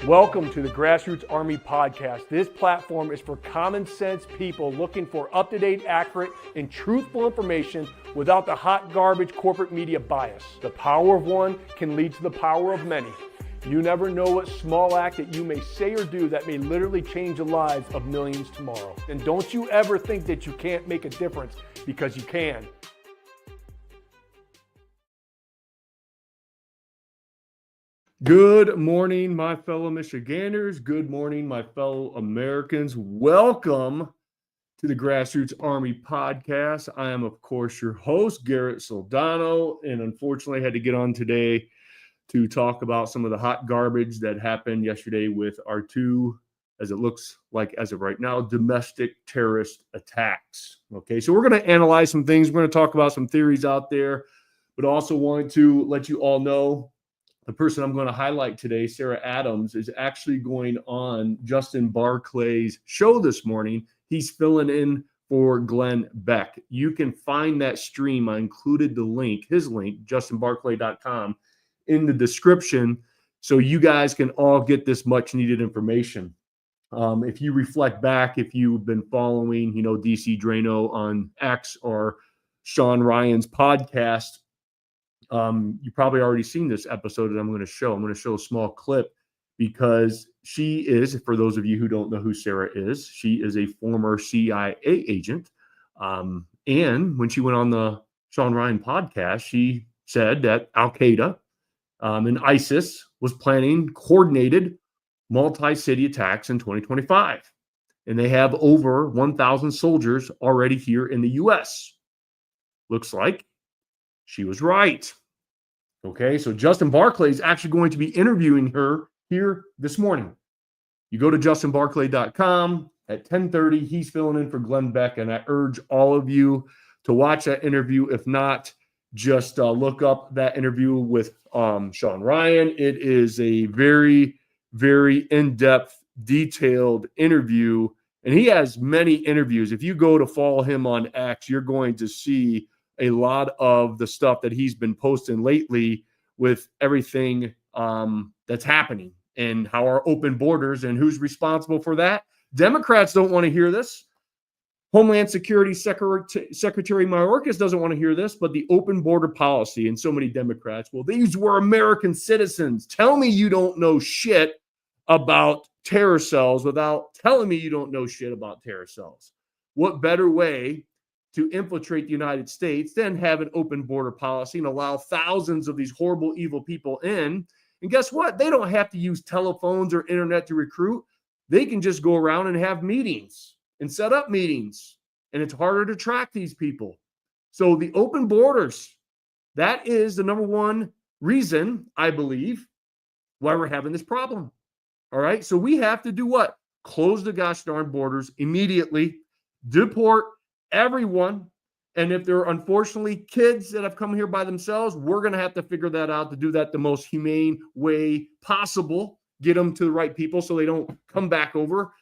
Welcome to the Grassroots Army Podcast. This platform is for common sense people looking for up-to-date, accurate, and truthful information without the hot garbage corporate media bias. The power of one can lead to the power of many. You never know what small act that you may say or do that may literally change the lives of millions tomorrow. And don't you ever think that you can't make a difference, because you can. Good morning, my fellow Michiganders. Good morning, my fellow Americans. Welcome to the Grassroots Army Podcast. I am, of course, your host, Garrett Soldano, and unfortunately I had to get on today to talk about some of the hot garbage that happened yesterday with our two, as it looks like as of right now, domestic terrorist attacks. Okay, so we're going to analyze some things. We're going to talk about some theories out there, but also wanted to let you all know the person I'm going to highlight today, Sarah Adams, is actually going on Justin Barclay's show this morning. He's filling in for Glenn Beck. You can find that stream. I included the link, his link, justinbarclay.com, in the description, so you guys can all get this much needed information. If you reflect back, if you've been following, DC Drano on X or Sean Ryan's podcast, you probably already seen this episode that I'm going to show. I'm going to show a small clip because she is, for those of you who don't know who Sarah is, she is a former CIA agent. And when she went on the Sean Ryan podcast, she said that Al-Qaeda and ISIS was planning coordinated multi-city attacks in 2025. And they have over 1,000 soldiers already here in the U.S. Looks like she was right. Okay, so Justin Barclay is actually going to be interviewing her here this morning. You go to justinbarclay.com at 10:30. He's filling in for Glenn Beck, and I urge all of you to watch that interview. If not, just look up that interview with Sean Ryan. It is a very, very in-depth, detailed interview, and he has many interviews. If you go to follow him on X, you're going to see a lot of the stuff that he's been posting lately with everything that's happening and how our open borders and who's responsible for that. Democrats don't want to hear this. Homeland Security Secretary Mayorkas doesn't want to hear this, but the open border policy, and so many Democrats, well, these were American citizens. Tell me you don't know shit about terror cells without telling me you don't know shit about terror cells. What better way to infiltrate the United States than have an open border policy and allow thousands of these horrible, evil people in? And guess what? They don't have to use telephones or internet to recruit. They can just go around and have meetings and set up meetings. And it's harder to track these people. So the open borders, that is the number one reason, I believe, why we're having this problem. All right. So we have to do what? Close the gosh darn borders immediately, deport everyone. And if there are unfortunately kids that have come here by themselves, we're going to have to figure that out to do that the most humane way possible. Get them to the right people so they don't come back over.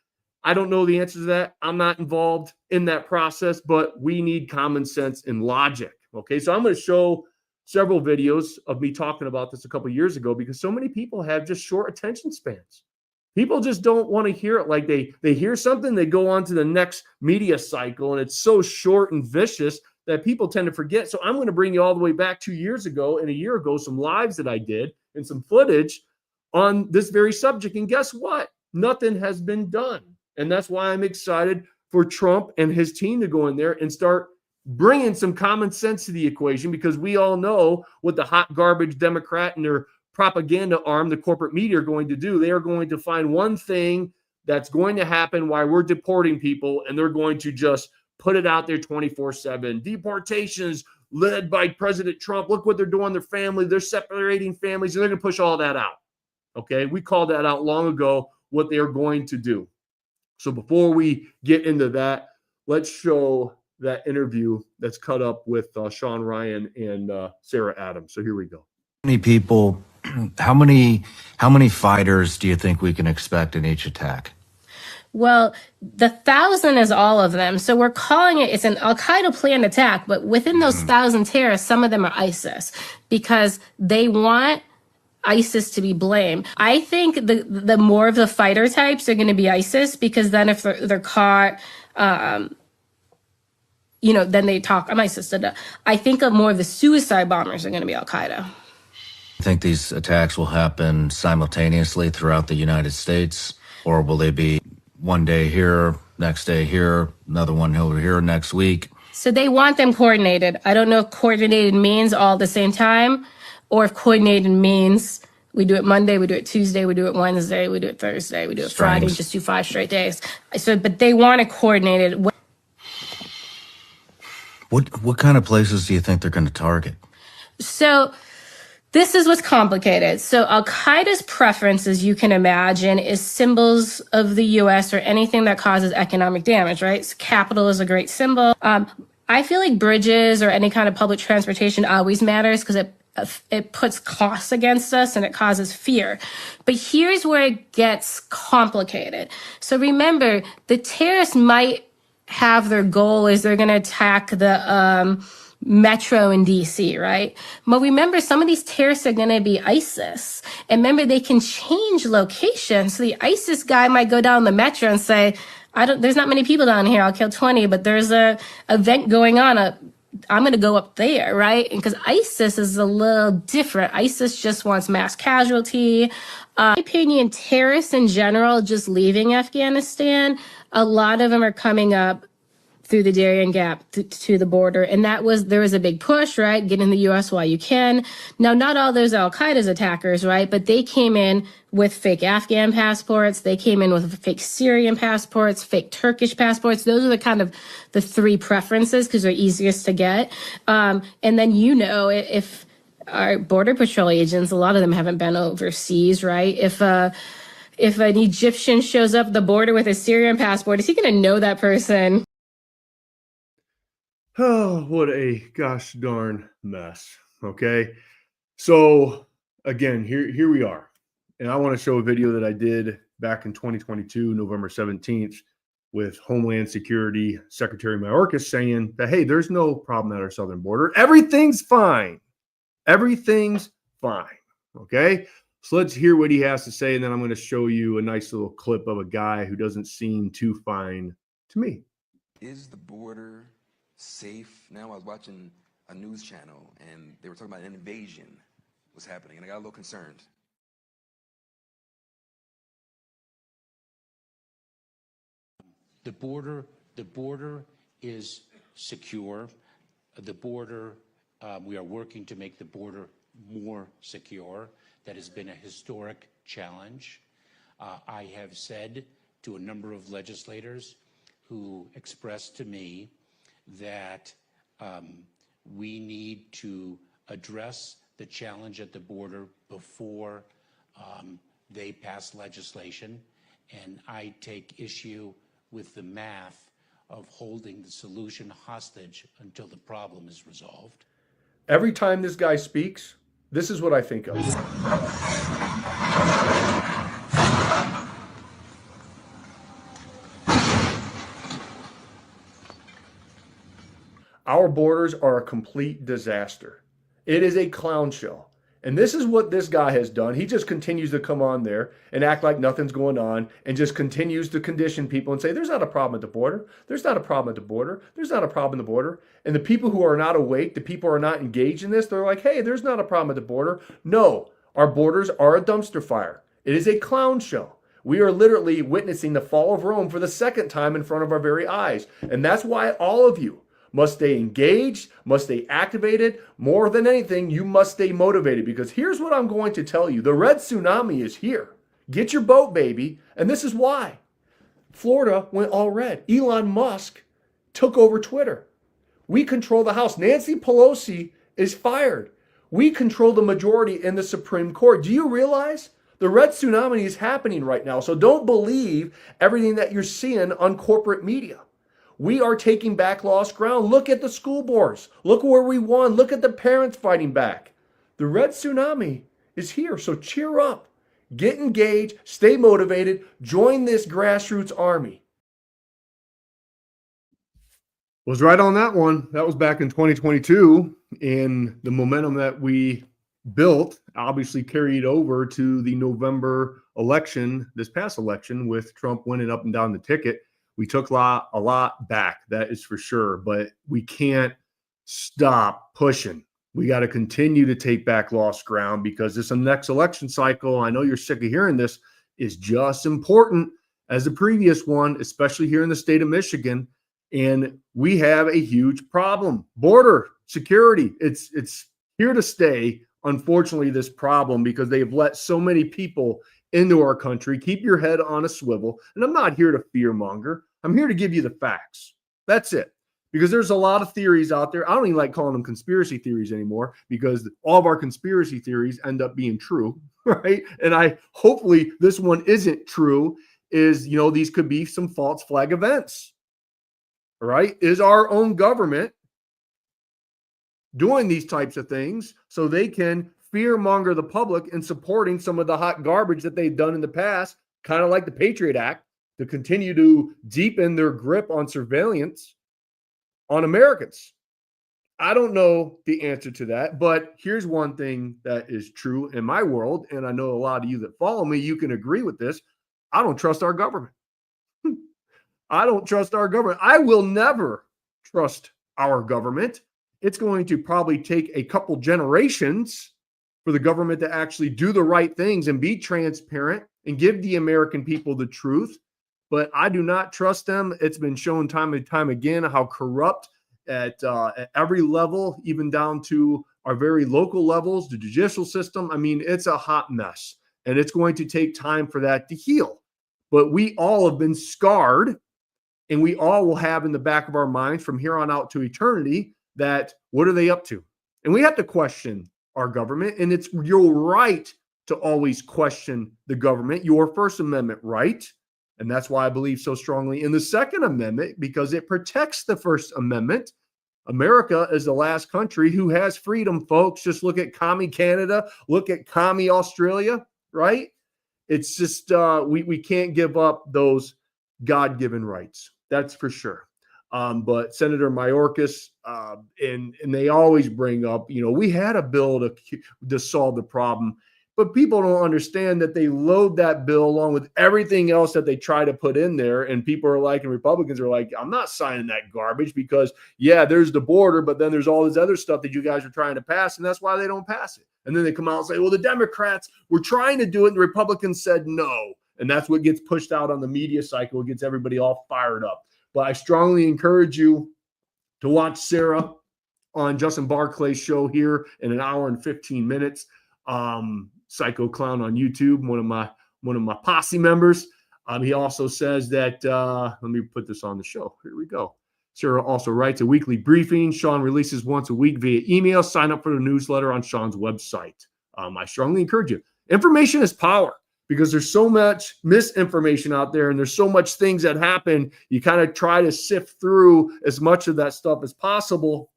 I don't know the answer to that. I'm not involved in that process, but we need common sense and logic. Okay, so I'm going to show several videos of me talking about this a couple of years ago because so many people have just short attention spans. People just don't want to hear it. Like they hear something, they go on to the next media cycle, and it's so short and vicious that people tend to forget. So I'm going to bring you all the way back 2 years ago and a year ago, some lives that I did and some footage on this very subject. And guess what? Nothing has been done. And that's why I'm excited for Trump and his team to go in there and start bringing some common sense to the equation, because we all know what the hot garbage Democrat and their propaganda arm, the corporate media, are going to do. They are going to find one thing that's going to happen while we're deporting people, and they're going to just put it out there 24/7. Deportations led by President Trump. Look what they're doing to their family. They're separating families, and they're going to push all that out. Okay, we called that out long ago, what they are going to do. So before we get into that, let's show that interview that's cut up with Sean Ryan and Sarah Adams. So here we go. Many people, how many fighters do you think we can expect in each attack? Well, the 1,000 is all of them. So we're calling it's an Al-Qaeda planned attack, but within those 1,000 terrorists, some of them are ISIS, because they want ISIS to be blamed. I think the more of the fighter types are going to be ISIS, because then if they're caught, then they talk, I'm ISIS. I think more of the suicide bombers are going to be Al-Qaeda. I think these attacks will happen simultaneously throughout the United States, or will they be one day here, next day here, another one over here next week? So they want them coordinated. I don't know if coordinated means all at the same time, or if coordinated means we do it Monday, we do it Tuesday, we do it Wednesday, we do it Thursday, we do it Friday, just do 5 straight days. So, but they want it coordinated. What kind of places do you think they're going to target? So this is what's complicated. So Al-Qaeda's preference, as you can imagine, is symbols of the U.S. or anything that causes economic damage, right? So capital is a great symbol. I feel like bridges or any kind of public transportation always matters because it puts costs against us and it causes fear. But here's where it gets complicated. So remember, the terrorists might have their goal is they're going to attack the metro in DC, right? But remember, some of these terrorists are going to be ISIS. And remember, they can change location. So the ISIS guy might go down the metro and say, there's not many people down here. I'll kill 20, but there's a event going on. I'm going to go up there, right? And because ISIS is a little different. ISIS just wants mass casualty. In my opinion, terrorists in general, just leaving Afghanistan, a lot of them are coming up through the Darien Gap to the border. And there was a big push, right? Get in the U.S. while you can. Now, not all those Al-Qaeda's attackers, right? But they came in with fake Afghan passports. They came in with fake Syrian passports, fake Turkish passports. Those are the kind of the 3 preferences because they're easiest to get. And then, if our border patrol agents, a lot of them haven't been overseas, right? If an Egyptian shows up at the border with a Syrian passport, is he going to know that person? Oh, what a gosh darn mess. Okay. So again, here we are. And I want to show a video that I did back in 2022, November 17th, with Homeland Security Secretary Mayorkas saying that, hey, there's no problem at our southern border. Everything's fine. Everything's fine. Okay. So let's hear what he has to say. And then I'm going to show you a nice little clip of a guy who doesn't seem too fine to me. Is the border safe now? I was watching a news channel and they were talking about an invasion was happening, and I got a little concerned. The border is secure. The border, we are working to make the border more secure. That has been a historic challenge. I have said to a number of legislators who expressed to me that we need to address the challenge at the border before they pass legislation. And I take issue with the math of holding the solution hostage until the problem is resolved. Every time this guy speaks, this is what I think of. Our borders are a complete disaster. It is a clown show. And this is what this guy has done. He just continues to come on there and act like nothing's going on and just continues to condition people and say, there's not a problem at the border. There's not a problem at the border. There's not a problem at the border. And the people who are not awake, the people who are not engaged in this, they're like, hey, there's not a problem at the border. No, our borders are a dumpster fire. It is a clown show. We are literally witnessing the fall of Rome for the second time in front of our very eyes. And that's why all of you must stay engaged, must stay activated. More than anything, you must stay motivated, because here's what I'm going to tell you. The red tsunami is here. Get your boat, baby. And this is why. Florida went all red. Elon Musk took over Twitter. We control the House. Nancy Pelosi is fired. We control the majority in the Supreme Court. Do you realize the red tsunami is happening right now? So don't believe everything that you're seeing on corporate media. We are taking back lost ground. Look at the school boards. Look where we won. Look at the parents fighting back. The red tsunami is here. So cheer up. Get engaged. Stay motivated. Join this grassroots army. Was right on that one. That was back in 2022. And the momentum that we built, obviously carried over to the November election, this past election, with Trump winning up and down the ticket. We took a lot back, that is for sure, but we can't stop pushing. We got to continue to take back lost ground, because this next election cycle, I know you're sick of hearing this, is just important as the previous one, especially here in the state of Michigan. And we have a huge problem. Border security, it's here to stay, unfortunately, this problem, because they have let so many people into our country. Keep your head on a swivel. And I'm not here to fearmonger. I'm here to give you the facts. That's it. Because there's a lot of theories out there. I don't even like calling them conspiracy theories anymore, because all of our conspiracy theories end up being true, right? And hopefully this one isn't true, is, these could be some false flag events, right? Is our own government doing these types of things so they can fearmonger the public and supporting some of the hot garbage that they've done in the past, kind of like the Patriot Act, to continue to deepen their grip on surveillance on Americans? I don't know the answer to that, but here's one thing that is true in my world, and I know a lot of you that follow me, you can agree with this. I don't trust our government. I don't trust our government. I will never trust our government. It's going to probably take a couple generations for the government to actually do the right things and be transparent and give the American people the truth. But I do not trust them. It's been shown time and time again how corrupt at every level, even down to our very local levels, the judicial system. I mean, it's a hot mess, and it's going to take time for that to heal. But we all have been scarred, and we all will have in the back of our minds from here on out to eternity that what are they up to? And we have to question our government, and it's your right to always question the government, your First Amendment right. And that's why I believe so strongly in the Second Amendment, because it protects the First Amendment. America is the last country who has freedom, folks. Just look at commie Canada, look at commie Australia, right? It's just we can't give up those God-given rights. That's for sure. But Senator Mayorkas, and they always bring up, we had a bill to solve the problem. But people don't understand that they load that bill along with everything else that they try to put in there. And people are like, and Republicans are like, I'm not signing that garbage because, yeah, there's the border, but then there's all this other stuff that you guys are trying to pass. And that's why they don't pass it. And then they come out and say, well, the Democrats were trying to do it, and the Republicans said no. And that's what gets pushed out on the media cycle. It gets everybody all fired up. But I strongly encourage you to watch Sarah on Justin Barclay's show here in an hour and 15 minutes. Psycho Clown on YouTube, one of my posse members. He also says that, let me put this on the show. Here we go. Sarah also writes a weekly briefing. Sean releases once a week via email. Sign up for the newsletter on Sean's website. I strongly encourage you. Information is power, because there's so much misinformation out there, and there's so much things that happen. You kind of try to sift through as much of that stuff as possible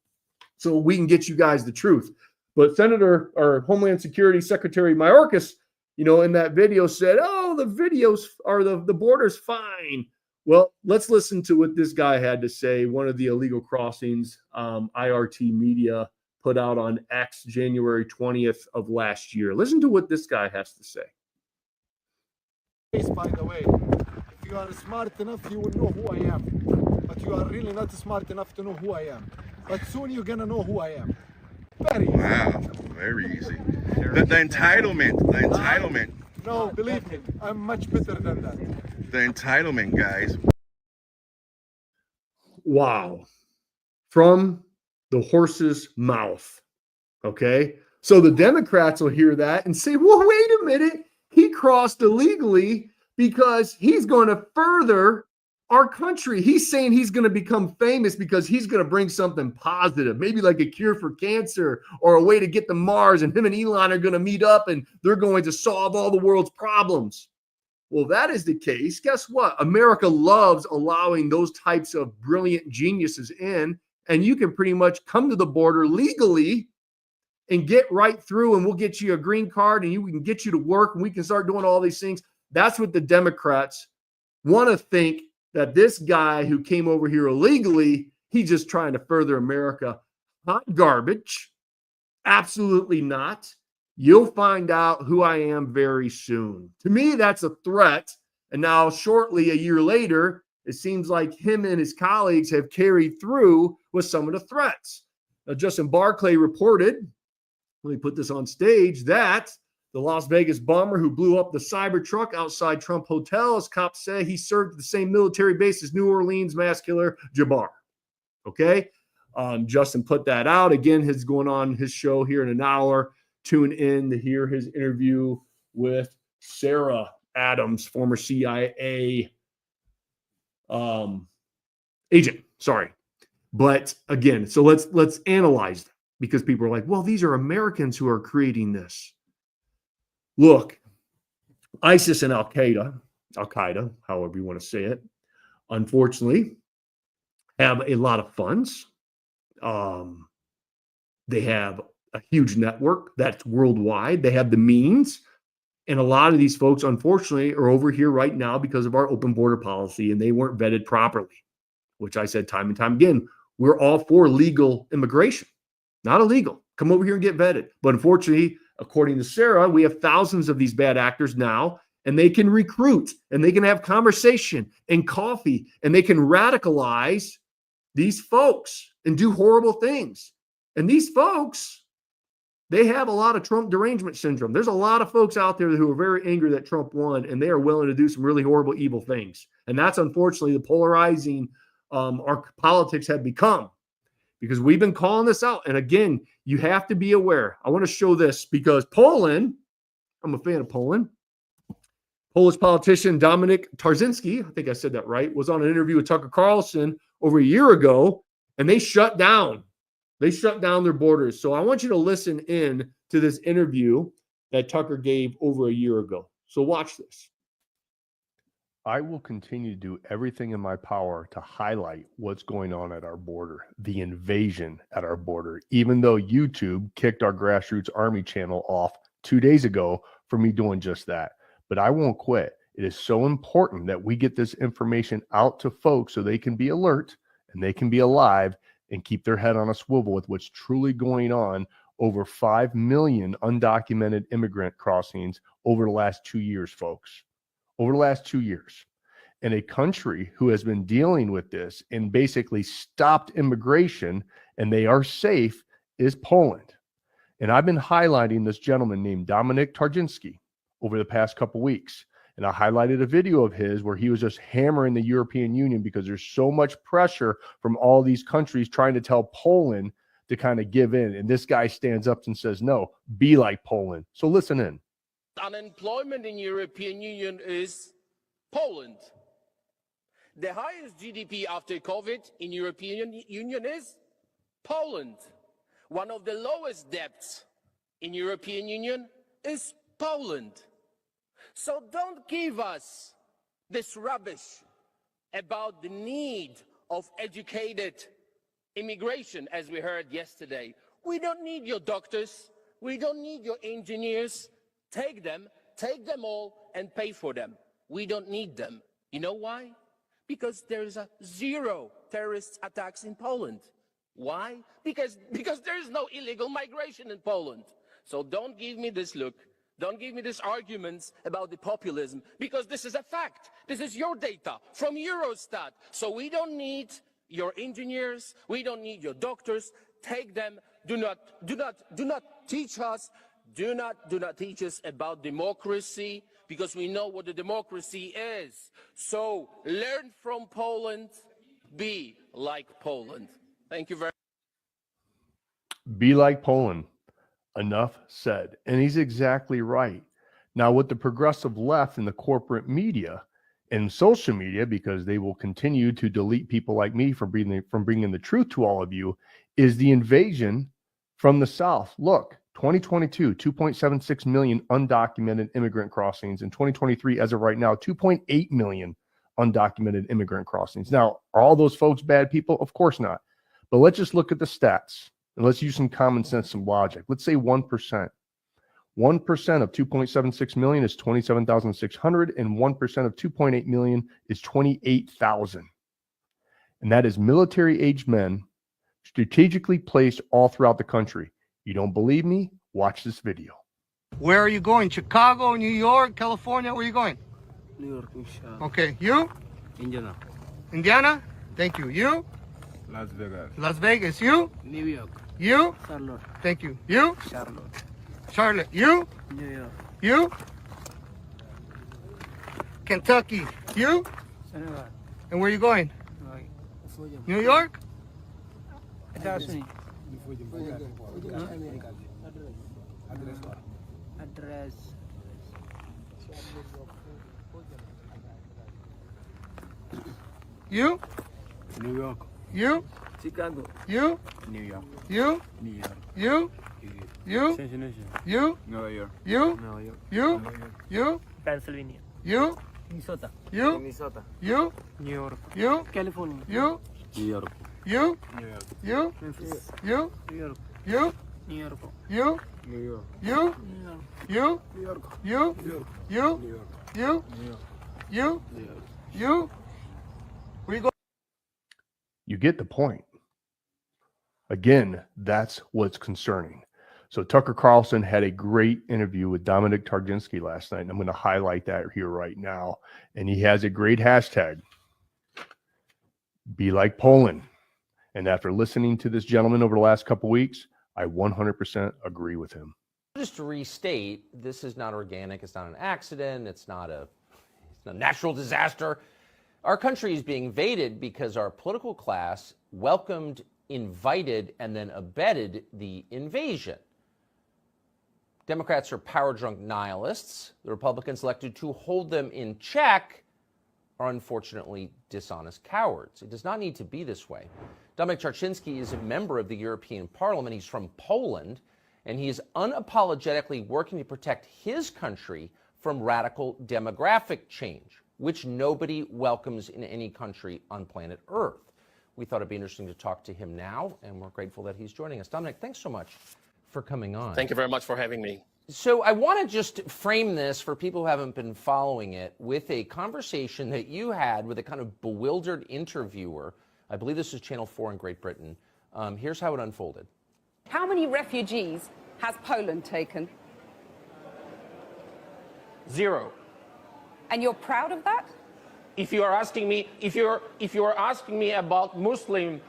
so we can get you guys the truth. But Senator or Homeland Security Secretary Mayorkas, in that video said, oh, the videos are the border's fine. Well, let's listen to what this guy had to say. One of the illegal crossings IRT media put out on X January 20th of last year. Listen to what this guy has to say. By the way, if you are smart enough, you will know who I am. But you are really not smart enough to know who I am. But soon you're going to know who I am. Very easy. Wow, very easy. The entitlement. No, believe me, I'm much better than that. The entitlement, guys. Wow. From the horse's mouth. Okay. So the Democrats will hear that and say, well, wait a minute. He crossed illegally because he's going to further our country. He's saying he's going to become famous because he's going to bring something positive, maybe like a cure for cancer or a way to get to Mars, and him and Elon are going to meet up and they're going to solve all the world's problems. Well, that is the case. Guess what? America loves allowing those types of brilliant geniuses in, and you can pretty much come to the border legally and get right through, and we'll get you a green card, and we can get you to work, and we can start doing all these things. That's what the Democrats want to think, that this guy who came over here illegally, he's just trying to further America. Hot garbage. Absolutely not. You'll find out who I am very soon. To me, that's a threat. And now, shortly, a year later, it seems like him and his colleagues have carried through with some of the threats. Now, Justin Barclay reported, let me put this on stage, that the Las Vegas bomber who blew up the Cybertruck outside Trump Hotel, as cops say, he served at the same military base as New Orleans mass killer Jabbar. Okay? Justin put that out. Again, he's going on his show here in an hour. Tune in to hear his interview with Sarah Adams, former CIA agent. Sorry. But again, so let's analyze that, because people are like, well, these are Americans who are creating this. Look, ISIS and Al-Qaeda, however you want to say it, unfortunately, have a lot of funds. They have a huge network that's worldwide. They have the means. And a lot of these folks, unfortunately, are over here right now because of our open border policy, and they weren't vetted properly, which I said time and time again, we're all for legal immigration, not illegal. Come over here and get vetted. But unfortunately, according to Sarah, we have thousands of these bad actors now, and they can recruit, and they can have conversation and coffee, and they can radicalize these folks and do horrible things. And these folks, they have a lot of Trump derangement syndrome. There's a lot of folks out there who are very angry that Trump won, and they are willing to do some really horrible, evil things. And that's unfortunately the polarizing our politics have become, because we've been calling this out. And again, you have to be aware. I want to show this because Poland, I'm a fan of Poland. Polish politician Dominik Tarczynski, I think I said that right, was on an interview with Tucker Carlson over a year ago, and they shut down their borders. So I want you to listen in to this interview that Tucker gave over a year ago. So watch this. I will continue to do everything in my power to highlight what's going on at our border, the invasion at our border, even though YouTube kicked our Grassroots Army channel off 2 days ago for me doing just that. But I won't quit. It is so important that we get this information out to folks so they can be alert and they can be alive and keep their head on a swivel with what's truly going on. Over 5 million undocumented immigrant crossings over the last 2 years, folks. Over the last 2 years. And a country who has been dealing with this and basically stopped immigration, and they are safe, is Poland. And I've been highlighting this gentleman named Dominik Tarczynski over the past couple weeks. And I highlighted a video of his where he was just hammering the European Union because there's so much pressure from all these countries trying to tell Poland to kind of give in. And this guy stands up and says, no, be like Poland. So listen in. Unemployment in European Union is Poland. The highest GDP after COVID in European Union is Poland. One of the lowest debts in European Union is Poland. So don't give us this rubbish about the need of educated immigration, as we heard yesterday. We don't need your doctors. We don't need your engineers. Take them all, and pay for them. We don't need them. You know why? Because there's a zero terrorist attacks in Poland. Why? Because there is no illegal migration in Poland. So don't give me this look. Don't give me these arguments about the populism, because this is a fact. This is your data from Eurostat. So we don't need your engineers. We don't need your doctors. Take them. Do not teach us. Do not teach us about democracy, because we know what the democracy is. So learn from Poland. Be like Poland. Thank you very much. Be like Poland. Enough said. And he's exactly right. Now, with the progressive left and the corporate media and social media, because they will continue to delete people like me from bringing the truth to all of you, is the invasion from the South. Look, 2022, 2.76 million undocumented immigrant crossings. In 2023, as of right now, 2.8 million undocumented immigrant crossings. Now, are all those folks bad people? Of course not. But let's just look at the stats, and let's use some common sense, some logic. Let's say 1%. 1% of 2.76 million is 27,600, and 1% of 2.8 million is 28,000. And that is military-aged men strategically placed all throughout the country. You don't believe me? Watch this video. Where are you going? Chicago, New York, California? Where are you going? New York, inshallah. Okay, you? Indiana. Indiana? Thank you. You? Las Vegas. Las Vegas. You? New York. You? Charlotte. Thank you. You? Charlotte. Charlotte. You? New York. You? Kentucky. You? Senegal. And where are you going? New York? Address. You? New York. You? Chicago. You? New York. You? New York. You? You? Cincinnati. You? New York. You? New York. You? You? Pennsylvania. You? Minnesota. You? Minnesota. You? New York. You? California. You? New York. You? New York. You? Memphis. You? New York. You? New York. You? New York. You? New York. You? New York. You? New York. You? New York. You? New York. You? New York. You? Where you go? You get the point. Again, that's what's concerning. So Tucker Carlson had a great interview with Dominik Tarczynski last night, and I'm going to highlight that here right now. And he has a great hashtag, Be Like Poland. And after listening to this gentleman over the last couple of weeks, I 100% agree with him. Just to restate, this is not organic. It's not an accident. It's not a natural disaster. Our country is being invaded because our political class welcomed, invited, and then abetted the invasion. Democrats are power-drunk nihilists. The Republicans elected to hold them in check are unfortunately dishonest cowards. It does not need to be this way. Dominik Tarczynski is a member of the European Parliament. He's from Poland, and he is unapologetically working to protect his country from radical demographic change, which nobody welcomes in any country on planet Earth. We thought it'd be interesting to talk to him now, and we're grateful that he's joining us. Dominik, thanks so much for coming on. Thank you very much for having me. So I want to just frame this for people who haven't been following it with a conversation that you had with a kind of bewildered interviewer. I believe this is Channel 4 in Great Britain. Here's how it unfolded. How many refugees has Poland taken? 0. And you're proud of that? If you are asking me, if you are asking me about Muslims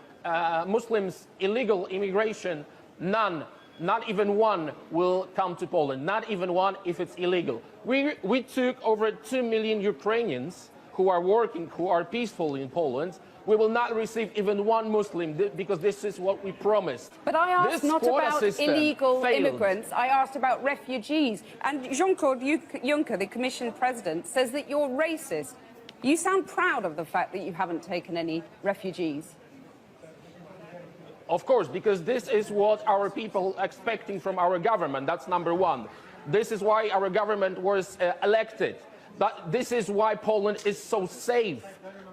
illegal immigration, none. Not even one will come to Poland. Not even one if it's illegal. We took over 2 million Ukrainians who are working, who are peaceful in Poland. We will not receive even one Muslim because this is what we promised. But I asked not about illegal failed. immigrants. I asked about refugees. And Jean-Claude Juncker, the Commission President, says that you're racist. You sound proud of the fact that you haven't taken any refugees. Of course, because this is what our people are expecting from our government. That's number one. This is why our government was elected. But this is why Poland is so safe.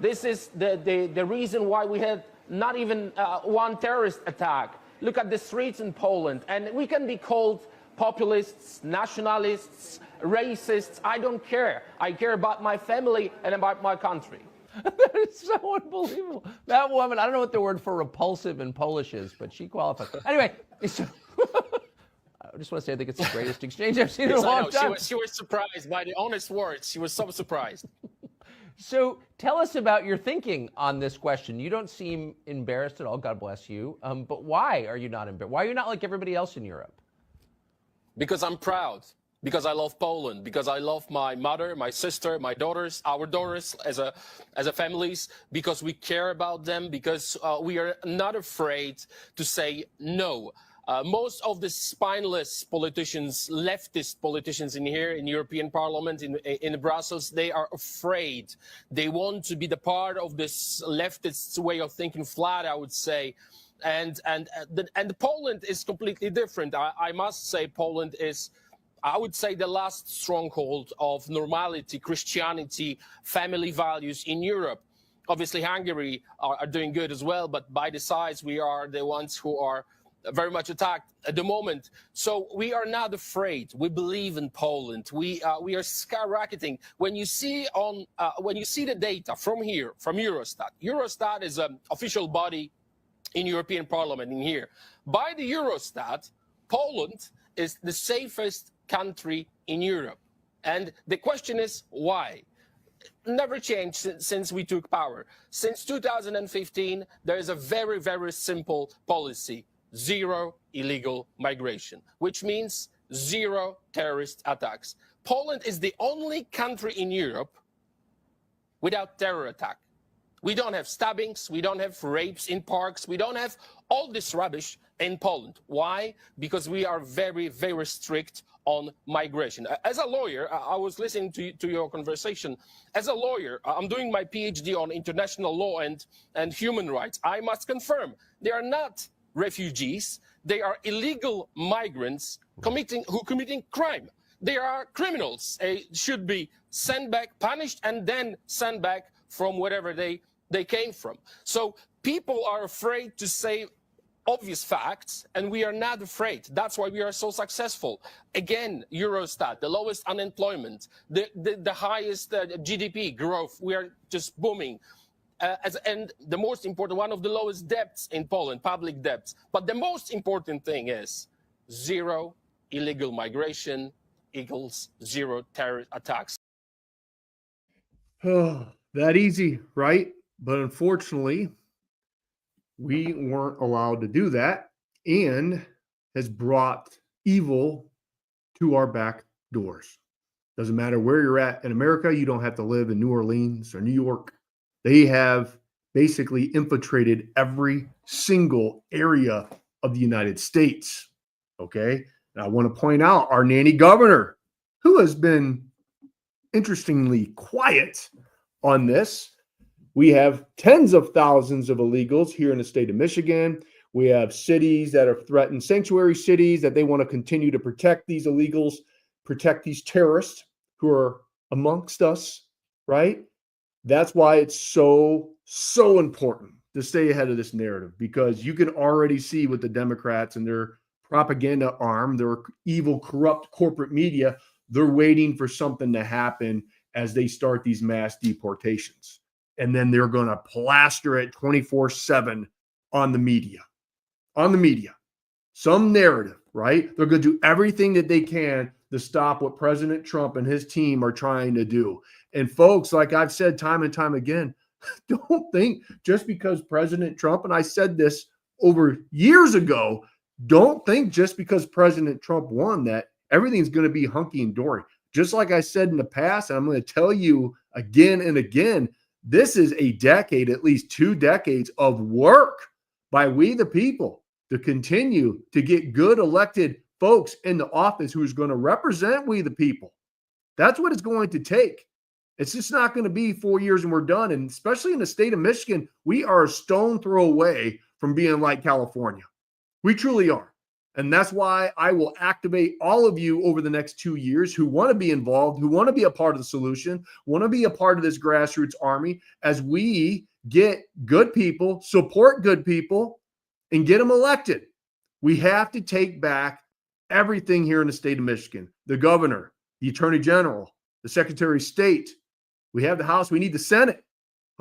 This is the reason why we had not even one terrorist attack. Look at the streets in Poland. And we can be called populists, nationalists, racists. I don't care. I care about my family and about my country. That is so unbelievable. That woman, I don't know what the word for repulsive in Polish is, but she qualifies. Anyway, I just want to say I think it's the greatest exchange I've seen in a long time. She was surprised by the honest words. She was so surprised. So tell us about your thinking on this question. You don't seem embarrassed at all. God bless you. But why are you not embarrassed? Why are you not like everybody else in Europe? Because I'm proud. Because I love Poland, because I love my mother, my sister, my daughters, our daughters as a families, because we care about them, because we are not afraid to say no. Most of the spineless politicians, leftist politicians in here, in European Parliament, in Brussels, they are afraid. They want to be the part of this leftist way of thinking, flat, I would say. And Poland is completely different. I must say Poland is, I would say, the last stronghold of normality, Christianity, family values in Europe. Obviously, Hungary are doing good as well, but by the size, we are the ones who are very much attacked at the moment. So we are not afraid. We believe in Poland. We are skyrocketing. When you see the data from here, from Eurostat. Eurostat is an official body in European Parliament in here. By the Eurostat, Poland is the safest country in Europe. And the question is why? Never changed since we took power. Since 2015, there is a very, very simple policy: zero illegal migration, which means zero terrorist attacks. Poland is the only country in Europe without terror attack. We don't have stabbings, we don't have rapes in parks, we don't have all this rubbish in Poland. Why? Because we are very, very strict on migration. As a lawyer, I was listening to your conversation. As a lawyer, I'm doing my PhD on international law and human rights. I must confirm they are not refugees. They are illegal migrants committing crime. They are criminals. They should be sent back, punished, and then sent back from wherever they came from. So people are afraid to say obvious facts, and we are not afraid. That's why we are so successful. Again, Eurostat, the lowest unemployment, the highest GDP growth. We are just booming. And the most important, one of the lowest debts in Poland, public debts. But the most important thing is zero illegal migration equals zero terror attacks. Oh, that easy, right? But unfortunately, we weren't allowed to do that, and has brought evil to our back doors. Doesn't matter where you're at in America. You don't have to live in New Orleans or New York. They have basically infiltrated every single area of the United States. Okay. And I want to point out our nanny governor, who has been interestingly quiet on this. We have tens of thousands of illegals here in the state of Michigan. We have cities that are threatened, sanctuary cities, that they want to continue to protect these illegals, protect these terrorists who are amongst us, right? That's why it's so important to stay ahead of this narrative, because you can already see with the Democrats and their propaganda arm, their evil, corrupt corporate media, they're waiting for something to happen as they start these mass deportations. And then they're going to plaster it 24/7 on the media. Some narrative, right? They're going to do everything that they can to stop what President Trump and his team are trying to do. And folks, like I've said time and time again, don't think just because President Trump, and I said this over years ago, don't think just because President Trump won that everything's going to be hunky and dory. Just like I said in the past, and I'm going to tell you again and again, this is a decade, at least 2 decades of work by we the people to continue to get good elected folks in the office who's going to represent we the people. That's what it's going to take. It's just not going to be 4 years and we're done. And especially in the state of Michigan, we are a stone throw away from being like California. We truly are. And that's why I will activate all of you over the next 2 years who want to be involved, who want to be a part of the solution, want to be a part of this grassroots army as we get good people, support good people, and get them elected. We have to take back everything here in the state of Michigan. The governor, the attorney general, the secretary of state. We have the House. We need the Senate.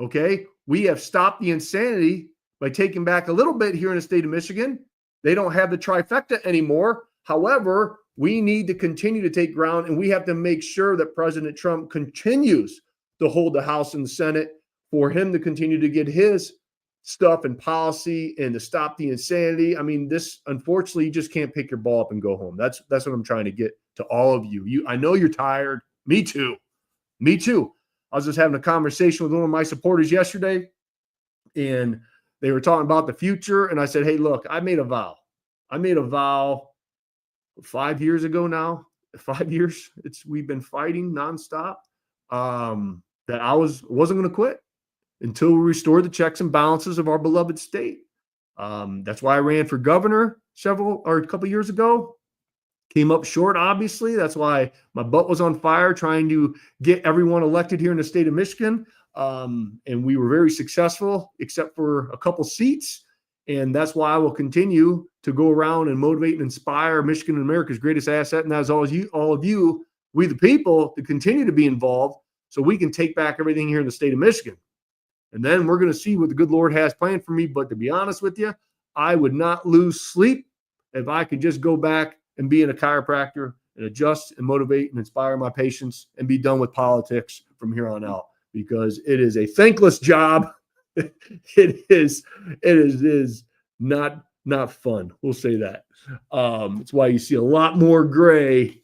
Okay? We have stopped the insanity by taking back a little bit here in the state of Michigan. They don't have the trifecta anymore. However, we need to continue to take ground, and we have to make sure that President Trump continues to hold the House and the Senate for him to continue to get his stuff and policy and to stop the insanity. I mean, this, unfortunately, you just can't pick your ball up and go home. That's what I'm trying to get to all of you. I know you're tired. Me too. I was just having a conversation with one of my supporters yesterday, and they were talking about the future, and I said, hey, look, I made a vow 5 years ago now. 5 years we've been fighting nonstop, that I wasn't going to quit until we restore the checks and balances of our beloved state. That's why I ran for governor a couple years ago. Came up short, obviously. That's why my butt was on fire trying to get everyone elected here in the state of Michigan. And we were very successful, except for a couple seats. And that's why I will continue to go around and motivate and inspire Michigan and America's greatest asset. And that's all of you, we the people, to continue to be involved so we can take back everything here in the state of Michigan. And then we're going to see what the good Lord has planned for me. But to be honest with you, I would not lose sleep if I could just go back and being a chiropractor and adjust and motivate and inspire my patients and be done with politics from here on out, because it is a thankless job. It is not fun. We'll say that. It's why you see a lot more gray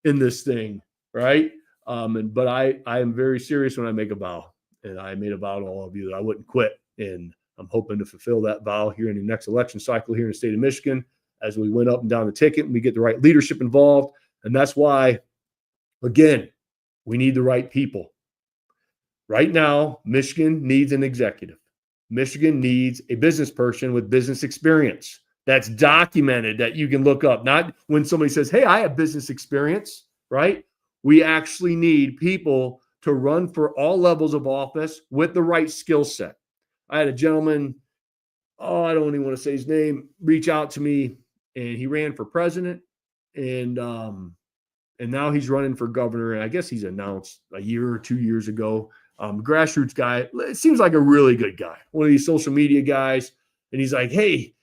in this thing, right? But I am very serious when I make a vow, and I made a vow to all of you that I wouldn't quit, and I'm hoping to fulfill that vow here in the next election cycle here in the state of Michigan as we went up and down the ticket and we get the right leadership involved. And that's why, again, we need the right people. Right now, Michigan needs an executive. Michigan needs a business person with business experience that's documented, that you can look up. Not when somebody says, hey, I have business experience, right? We actually need people to run for all levels of office with the right skill set. I had a gentleman, I don't even want to say his name, reach out to me, and he ran for president, and now he's running for governor. And I guess he's announced a year or 2 years ago. Grassroots guy, it seems like a really good guy, one of these social media guys. And he's like, hey,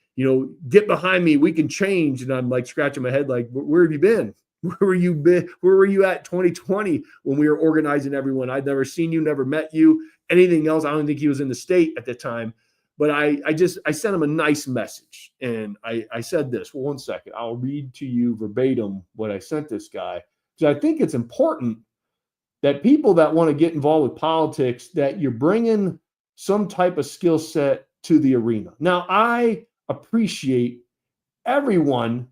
get behind me, we can change. And I'm like scratching my head, like, where have you been? Where were you at 2020 when we were organizing everyone? I'd never seen you, never met you, anything else. I don't think he was in the state at the time. But I sent him a nice message. And I said this, well, one second, I'll read to you verbatim what I sent this guy. Because I think it's important that people that want to get involved with politics, that you're bringing some type of skill set to the arena. Now, I appreciate everyone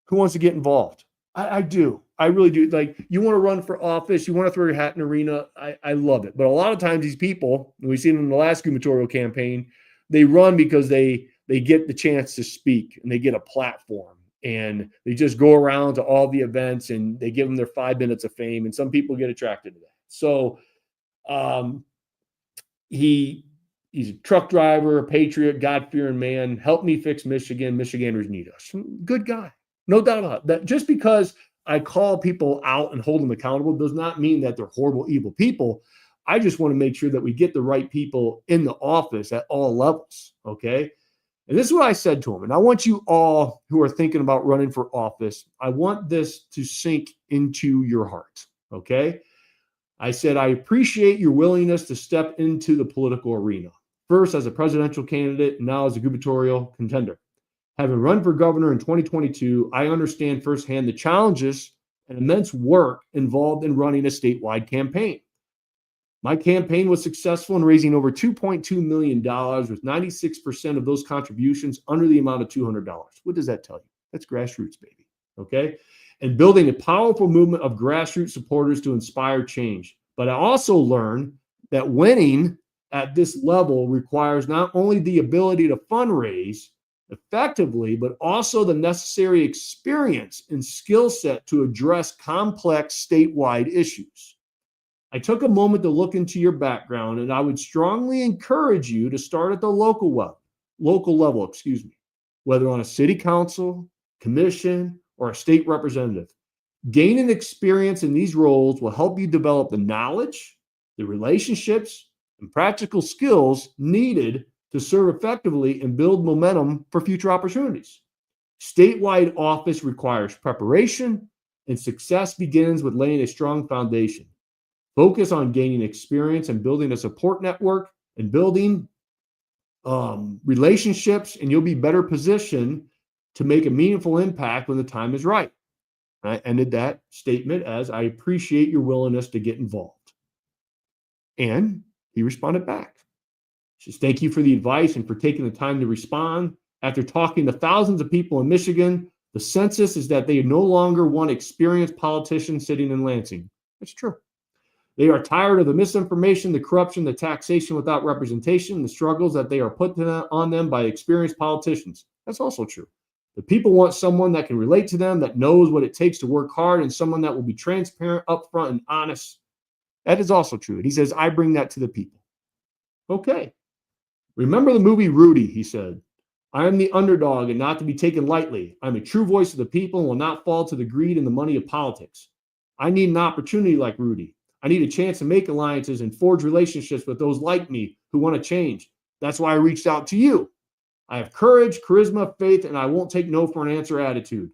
who wants to get involved. I do. I really do. Like, you want to run for office, you want to throw your hat in the arena. I love it. But a lot of times these people, and we've seen them in the last gubernatorial campaign, they run because they get the chance to speak and they get a platform, and they just go around to all the events and they give them their 5 minutes of fame. And some people get attracted to that. So he's a truck driver, a patriot, God-fearing man. Help me fix Michigan. Michiganders need us. Good guy. No doubt about that. Just because I call people out and hold them accountable does not mean that they're horrible, evil people. I just want to make sure that we get the right people in the office at all levels, okay? And this is what I said to him. And I want you all who are thinking about running for office, I want this to sink into your heart, okay? I said, I appreciate your willingness to step into the political arena, first as a presidential candidate and now as a gubernatorial contender. Having run for governor in 2022, I understand firsthand the challenges and immense work involved in running a statewide campaign. My campaign was successful in raising over $2.2 million, with 96% of those contributions under the amount of $200. What does that tell you? That's grassroots, baby. Okay? And building a powerful movement of grassroots supporters to inspire change. But I also learned that winning at this level requires not only the ability to fundraise effectively, but also the necessary experience and skill set to address complex statewide issues. I took a moment to look into your background, and I would strongly encourage you to start at the local level, whether on a city council, commission, or a state representative. Gaining experience in these roles will help you develop the knowledge, the relationships, and practical skills needed to serve effectively and build momentum for future opportunities. Statewide office requires preparation, and success begins with laying a strong foundation. Focus on gaining experience and building a support network and building relationships, and you'll be better positioned to make a meaningful impact when the time is right. I ended that statement as, I appreciate your willingness to get involved. And he responded back. He says, thank you for the advice and for taking the time to respond. After talking to thousands of people in Michigan, the census is that they no longer want experienced politicians sitting in Lansing. That's true. They are tired of the misinformation, the corruption, the taxation without representation, the struggles that they are put on them by experienced politicians. That's also true. The people want someone that can relate to them, that knows what it takes to work hard, and someone that will be transparent, upfront, and honest. That is also true. And he says, I bring that to the people. Okay. Remember the movie Rudy, he said. I am the underdog and not to be taken lightly. I'm a true voice of the people and will not fall to the greed and the money of politics. I need an opportunity like Rudy. I need a chance to make alliances and forge relationships with those like me who want to change. That's why I reached out to you. I have courage, charisma, faith, and I won't take no for an answer attitude.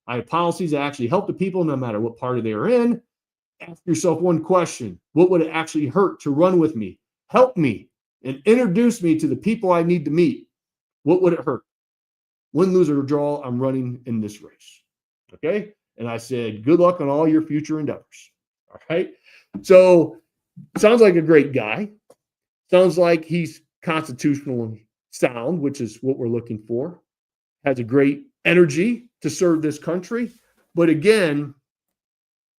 I have policies that actually help the people no matter what party they are in. Ask yourself one question. What would it actually hurt to run with me? Help me and introduce me to the people I need to meet. What would it hurt? Win, lose, or draw, I'm running in this race. Okay? And I said, good luck on all your future endeavors. All right? So, sounds like a great guy. Sounds like he's constitutionally sound, which is what we're looking for. Has a great energy to serve this country. But again,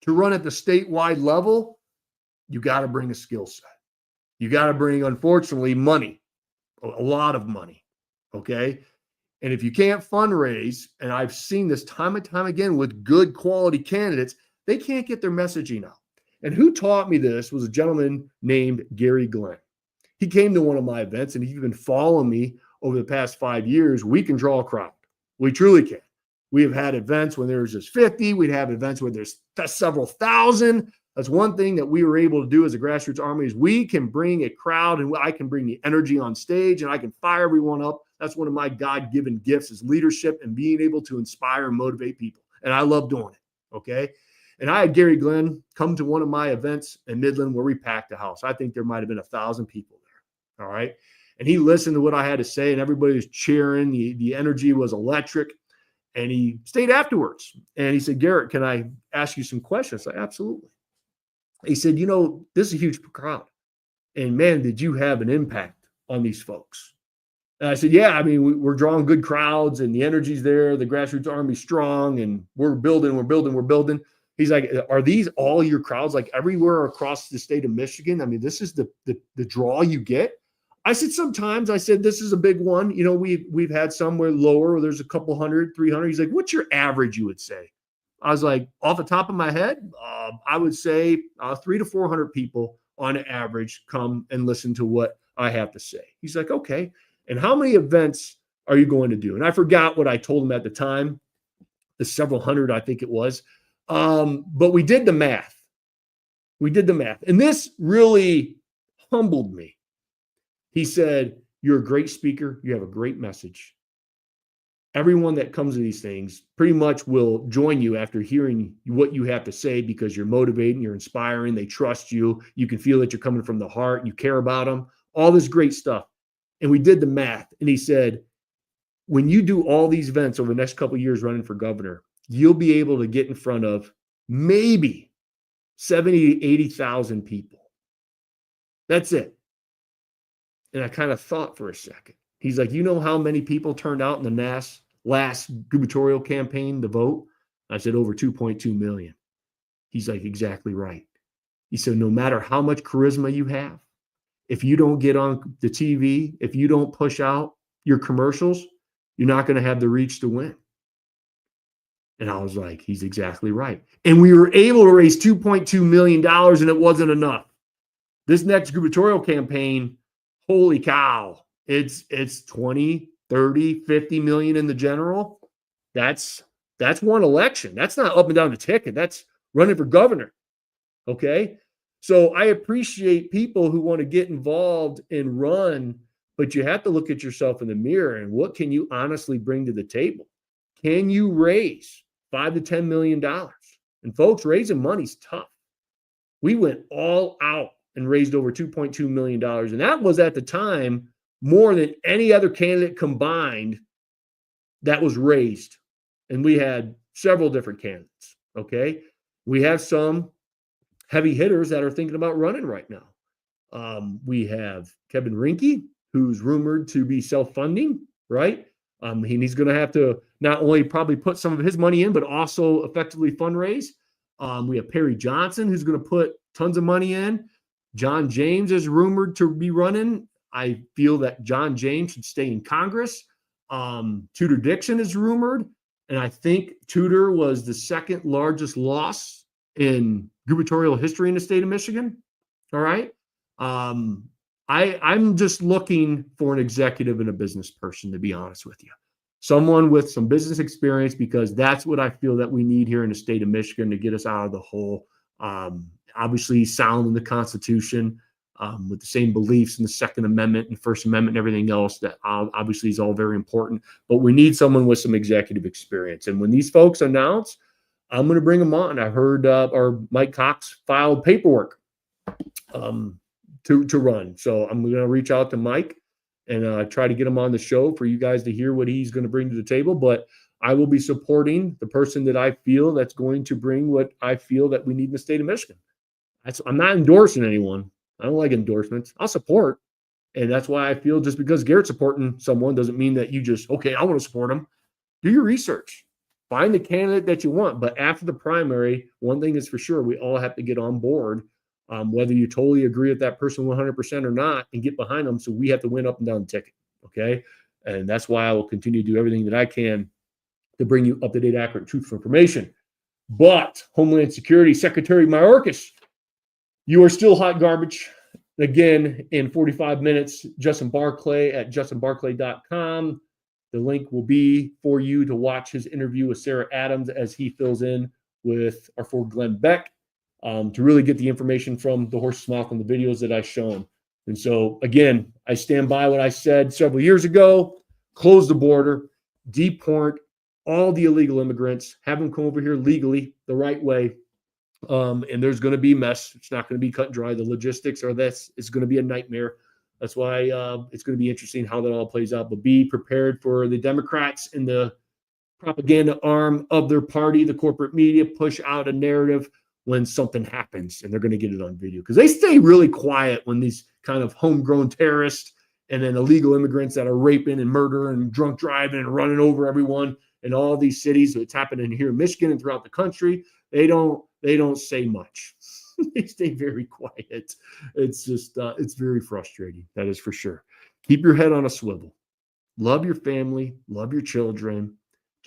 to run at the statewide level, you got to bring a skill set. You got to bring, unfortunately, money, a lot of money. Okay? And if you can't fundraise, and I've seen this time and time again with good quality candidates, they can't get their messaging out. And who taught me this was a gentleman named Gary Glenn. He came to one of my events, and he's been following me over the past 5 years. We can draw a crowd. We truly can. We have had events when there's just 50. We'd have events where there's several thousand. That's one thing that we were able to do as a Grassroots Army is we can bring a crowd, and I can bring the energy on stage, and I can fire everyone up. That's one of my God-given gifts is leadership and being able to inspire and motivate people. And I love doing it, okay? And I had Gary Glenn come to one of my events in Midland where we packed the house. I think there might have been 1,000 people there, all right? And he listened to what I had to say, and everybody was cheering. The energy was electric. And he stayed afterwards. And he said, Garrett, can I ask you some questions? I said, absolutely. He said, you know, this is a huge crowd. And man, did you have an impact on these folks? And I said, yeah, I mean, we're drawing good crowds and the energy's there. The Grassroots Army's strong and we're building. He's like, are these all your crowds? Like everywhere across the state of Michigan? I mean, this is the draw you get? I said, sometimes. I said, this is a big one. You know, we've had somewhere lower where there's a couple hundred, 300. He's like, what's your average, you would say? I was like, off the top of my head, I would say 300 to 400 people on average come and listen to what I have to say. He's like, okay. And how many events are you going to do? And I forgot what I told him at the time, the several hundred, I think it was. But we did the math. And this really humbled me. He said, you're a great speaker. You have a great message. Everyone that comes to these things pretty much will join you after hearing what you have to say because you're motivating, you're inspiring, they trust you. You can feel that you're coming from the heart. You care about them. All this great stuff. And we did the math. And he said, when you do all these events over the next couple of years running for governor, you'll be able to get in front of maybe 70 to 80,000 people. That's it. And I kind of thought for a second. He's like, you know how many people turned out in the last gubernatorial campaign to vote? I said, over 2.2 million. He's like, exactly right. He said, no matter how much charisma you have, if you don't get on the TV, if you don't push out your commercials, you're not going to have the reach to win. And I was like, he's exactly right. And we were able to raise $2.2 million, and it wasn't enough. This next gubernatorial campaign, holy cow, it's 20, 30, 50 million in the general. That's one election. That's not up and down the ticket. That's running for governor. Okay? So I appreciate people who want to get involved and run, but you have to look at yourself in the mirror and what can you honestly bring to the table? Can you raise $5 to $10 million? And folks, raising money's tough. We went all out and raised over $2.2 million. And that was at the time more than any other candidate combined that was raised. And we had several different candidates. Okay. We have some heavy hitters that are thinking about running right now. We have Kevin Rinke, who's rumored to be self-funding, right? He's going to have to not only probably put some of his money in, but also effectively fundraise. We have Perry Johnson, who's going to put tons of money in. John James is rumored to be running. I feel that John James should stay in Congress. Tudor Dixon is rumored. And I think Tudor was the second largest loss in gubernatorial history in the state of Michigan. All right. I'm just looking for an executive and a business person, to be honest with you. Someone with some business experience, because that's what I feel that we need here in the state of Michigan to get us out of the hole. Obviously, sound in the Constitution. with the same beliefs in the Second Amendment and First Amendment and everything else that obviously is all very important. But we need someone with some executive experience. And when these folks announce, I'm going to bring them on. I heard our Mike Cox filed paperwork to run. So I'm going to reach out to Mike and try to get him on the show for you guys to hear what he's going to bring to the table. But I will be supporting the person that I feel that's going to bring what I feel that we need in the state of Michigan. I'm not endorsing anyone. I don't like endorsements. I'll support. And that's why I feel just because Garrett's supporting someone doesn't mean that you just, okay, I want to support him. Do your research. Find the candidate that you want. But after the primary, one thing is for sure, we all have to get on board, whether you totally agree with that person 100% or not, and get behind them. So we have to win up and down the ticket. Okay. And that's why I will continue to do everything that I can to bring you up-to-date, accurate, truthful information. But Homeland Security Secretary Mayorkas, you are still hot garbage. Again, in 45 minutes, Justin Barclay at justinbarclay.com. The link will be for you to watch his interview with Sarah Adams as he fills in with our Ford Glenn Beck to really get the information from the horse's mouth and the videos that I've shown. And so, again, I stand by what I said several years ago. Close the border, deport all the illegal immigrants, have them come over here legally the right way. And there's going to be mess. It's not going to be cut and dry. The logistics are this. It's going to be a nightmare. That's why it's going to be interesting how that all plays out. But be prepared for the Democrats and the propaganda arm of their party, the corporate media, push out a narrative when something happens, and they're going to get it on video because they stay really quiet when these kind of homegrown terrorists and then illegal immigrants that are raping and murdering and drunk driving and running over everyone in all these cities. It's happening here in Michigan and throughout the country. They don't say much. They stay very quiet. It's just, it's very frustrating. That is for sure. Keep your head on a swivel. Love your family. Love your children.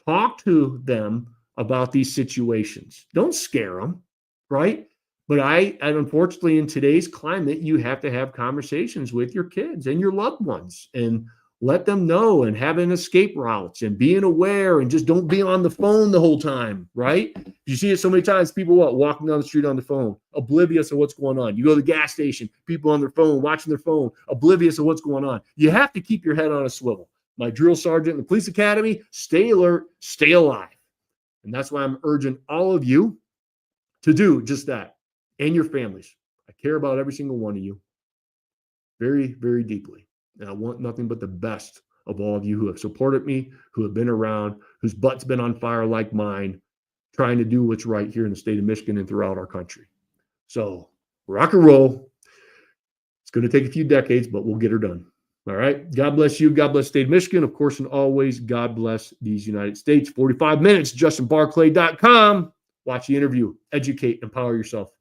Talk to them about these situations. Don't scare them, right? But and unfortunately, in today's climate, you have to have conversations with your kids and your loved ones and let them know and having escape routes and being aware and just don't be on the phone the whole time, right? You see it so many times, people walking down the street on the phone, oblivious of what's going on. You go to the gas station, people on their phone, watching their phone, oblivious of what's going on. You have to keep your head on a swivel. My drill sergeant in the police academy, stay alert, stay alive. And that's why I'm urging all of you to do just that and your families. I care about every single one of you very, very deeply. And I want nothing but the best of all of you who have supported me, who have been around, whose butt's been on fire like mine, trying to do what's right here in the state of Michigan and throughout our country. So rock and roll. It's going to take a few decades, but we'll get her done. All right. God bless you. God bless the state of Michigan. Of course, and always, God bless these United States. 45 minutes, justinbarclay.com. Watch the interview. Educate, empower yourself.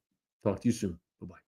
Talk to you soon. Bye-bye.